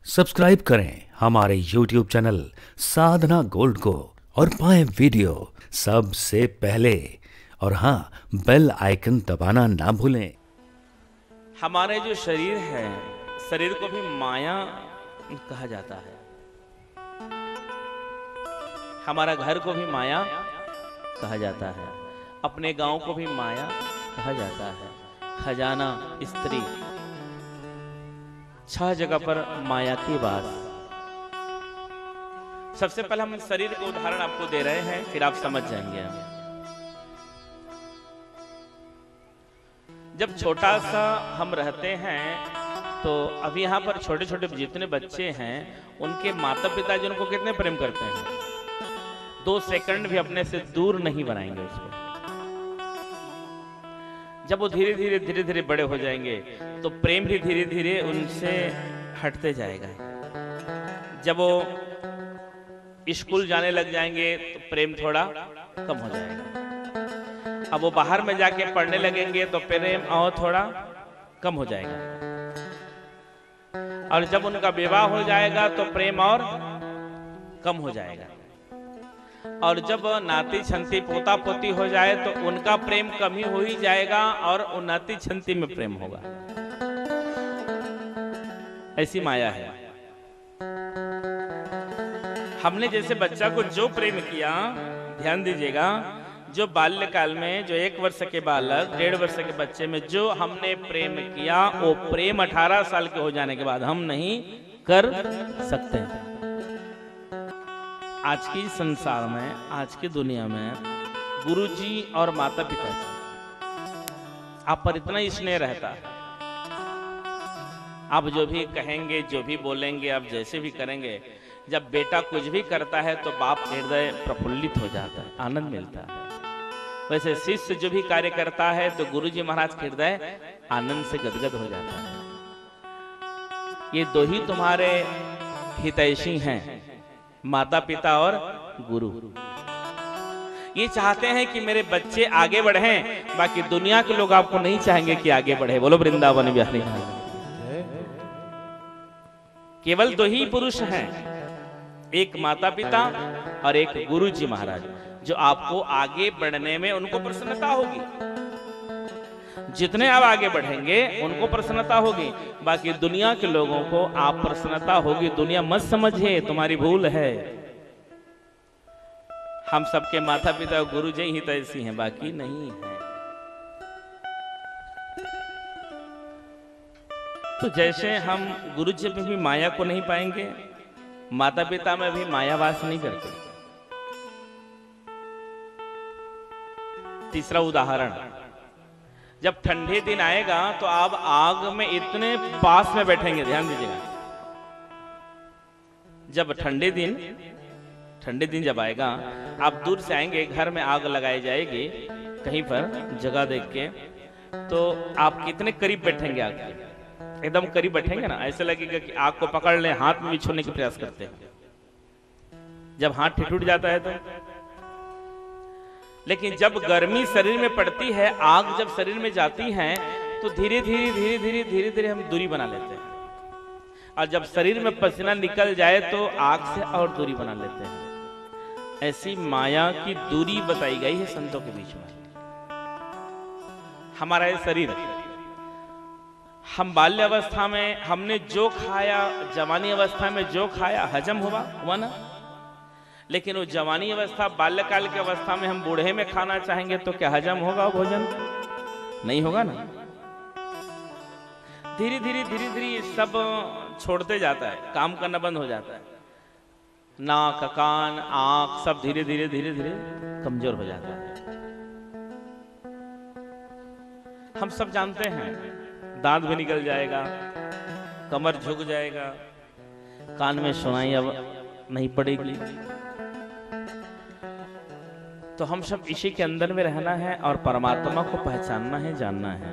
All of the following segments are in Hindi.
सब्सक्राइब करें हमारे YouTube चैनल साधना गोल्ड को और पाएं वीडियो सबसे पहले। और हाँ, बेल आइकन दबाना ना भूलें। हमारे जो शरीर है, शरीर को भी माया कहा जाता है। हमारा घर को भी माया कहा जाता है, अपने गांव को भी माया कहा जाता है। खजाना, स्त्री, 6 जगह पर माया की बात। सबसे पहले हम शरीर का उदाहरण आपको दे रहे हैं, फिर आप समझ जाएंगे। जब छोटा सा हम रहते हैं तो अभी यहाँ पर छोटे छोटे जितने बच्चे हैं उनके माता पिता जी उनको कितने प्रेम करते हैं, 2 सेकंड भी अपने से दूर नहीं बनाएंगे उसको। जब वो धीरे धीरे बड़े हो जाएंगे तो प्रेम भी धीरे धीरे उनसे हटते जाएगा। जब वो स्कूल जाने लग जाएंगे तो प्रेम थोड़ा कम हो जाएगा। अब वो बाहर में जाके पढ़ने लगेंगे तो प्रेम और थोड़ा कम हो जाएगा। और जब उनका विवाह हो जाएगा तो प्रेम और कम हो जाएगा। और जब नाती छंती पोता पोती हो जाए तो उनका प्रेम कम ही हो ही जाएगा और नाती छंती में प्रेम होगा। ऐसी माया है। हमने जैसे बच्चा को जो प्रेम किया, ध्यान दीजिएगा, जो बाल्यकाल में जो 1 वर्ष के बालक, 1.5 वर्ष के बच्चे में जो हमने प्रेम किया, वो प्रेम 18 साल के हो जाने के बाद हम नहीं कर सकते। आज की संसार में, आज की दुनिया में गुरुजी और माता पिता जी आप पर इतना स्नेह रहता है, आप जो भी कहेंगे, जो भी बोलेंगे, आप जैसे भी करेंगे, जब बेटा कुछ भी करता है तो बाप हृदय प्रफुल्लित हो जाता है, आनंद मिलता है। वैसे शिष्य जो भी कार्य करता है तो गुरुजी महाराज के हृदय आनंद से गदगद हो जाता है। ये 2 ही तुम्हारे हितैषी हैं, माता पिता और गुरु। ये चाहते हैं कि मेरे बच्चे आगे बढ़ें, बाकी दुनिया के लोग आपको नहीं चाहेंगे कि आगे बढ़े। बोलो वृंदावन बिहारी। केवल 2 ही पुरुष हैं, एक माता पिता और एक गुरु जी महाराज, जो आपको आगे बढ़ने में उनको प्रसन्नता होगी। जितने आप आगे बढ़ेंगे उनको प्रसन्नता होगी, बाकी दुनिया के लोगों को आप प्रसन्नता होगी। दुनिया मत समझिए, तुम्हारी भूल है। हम सबके माता पिता और गुरु जी ही तो ऐसी हैं, बाकी नहीं है। तो जैसे हम गुरु जी में भी माया को नहीं पाएंगे, माता पिता में भी माया वास नहीं करते। तीसरा उदाहरण, जब ठंडे दिन आएगा तो आप आग में इतने पास में बैठेंगे, ध्यान दीजिएगा। जब ठंडे दिन जब आएगा, आप दूर से आएंगे, घर में आग लगाई जाएगी कहीं पर जगह देख के, तो आप कितने करीब बैठेंगे आग के? एकदम करीब बैठेंगे ना, ऐसे लगेगा कि आग को पकड़ लें, हाथ में भी छूने का प्रयास करते हैं। जब हाथ ठिठुर जाता है तो। लेकिन जब गर्मी शरीर में पड़ती है, आग जब शरीर में जाती है तो धीरे धीरे हम दूरी बना लेते हैं। और जब शरीर में पसीना निकल जाए तो आग से और दूरी बना लेते हैं। ऐसी माया की दूरी बताई गई है संतों के बीच में। हमारा ये शरीर, हम बाल्य अवस्था में हमने जो खाया, जवानी अवस्था में जो खाया हजम हुआ ना। लेकिन वो जवानी अवस्था, बाल्यकाल की अवस्था में हम बूढ़े में खाना चाहेंगे तो क्या हजम होगा वो भोजन? नहीं होगा ना। धीरे धीरे सब छोड़ते जाता है, काम करना बंद हो जाता है। नाक, कान, आंख सब धीरे धीरे कमजोर हो जाता है। हम सब जानते हैं, दांत भी निकल जाएगा, कमर झुक जाएगा, कान में सुनाई अब नहीं पड़ेगी। तो हम सब इसी के अंदर में रहना है और परमात्मा को पहचानना है, जानना है।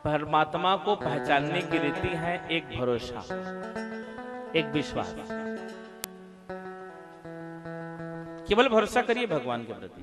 परमात्मा को पहचानने की रीति है एक भरोसा, एक विश्वास। केवल भरोसा करिए भगवान के प्रति।